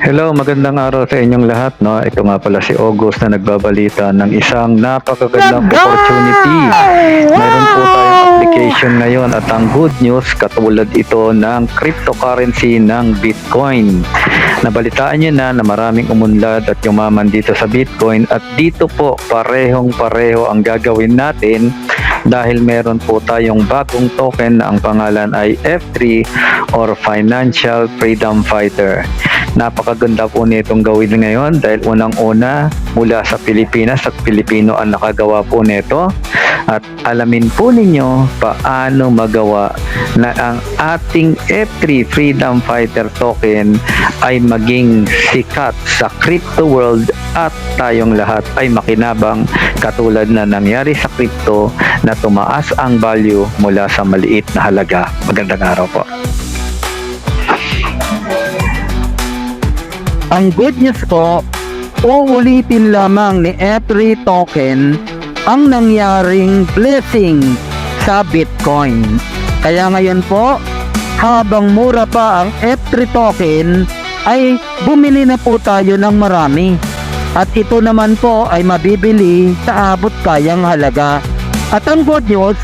Hello, magandang araw sa inyong lahat, no? Ito nga pala si August na nagbabalita ng isang napakagandang opportunity. Mayroon po tayong application ngayon at ang good news, katulad ito ng cryptocurrency ng Bitcoin. Nabalitaan nyo na maraming umunlad at yumaman dito sa Bitcoin at dito po parehong-pareho ang gagawin natin dahil meron po tayong bagong token na ang pangalan ay F3 or Financial Freedom Fighter. Napakaganda po nitong gawin ngayon dahil unang-una mula sa Pilipinas at Pilipino ang nakagawa po nito at alamin po ninyo paano magawa na ang ating F3 Freedom Fighter token ay maging sikat sa crypto world at tayong lahat ay makinabang katulad na nangyari sa crypto na tumaas ang value mula sa maliit na halaga. Magandang araw po. Ang good news po, uulitin lamang ni F3 token ang nangyaring blessing sa Bitcoin. Kaya ngayon po, habang mura pa ang F3 token, ay bumili na po tayo ng marami. At ito naman po ay mabibili sa abot kayang halaga. At ang good news,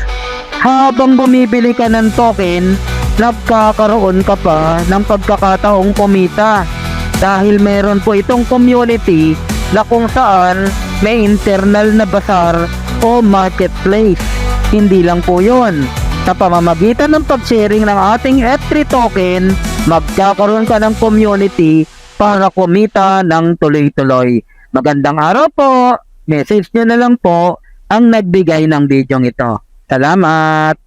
habang bumibili ka ng token, nagkakaroon ka pa ng pagkakataong kumita. Dahil meron po itong community na kung saan may internal na bazaar o marketplace. Hindi lang po yun. Sa pamamagitan ng pag-sharing ng ating F3 token, magkakaroon ka ng community para kumita ng tuloy-tuloy. Magandang araw po! Message nyo na lang po ang nagbigay ng video ito. Salamat!